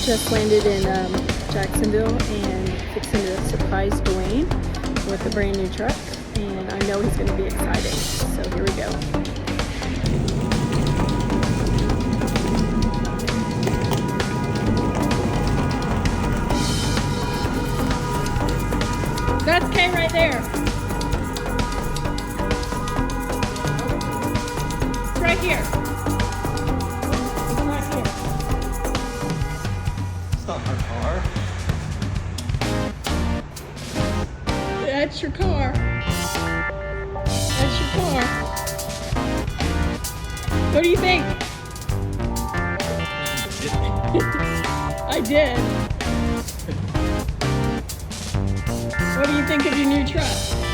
just landed in Jacksonville and fixing to surprise Dwayne with a brand new truck, and I know he's going to be excited. So here we go. That's Kay right there. It's right here. It's right here. It's not our car. That's your car. That's your car. What do you think? I did. What do you think of your new truck?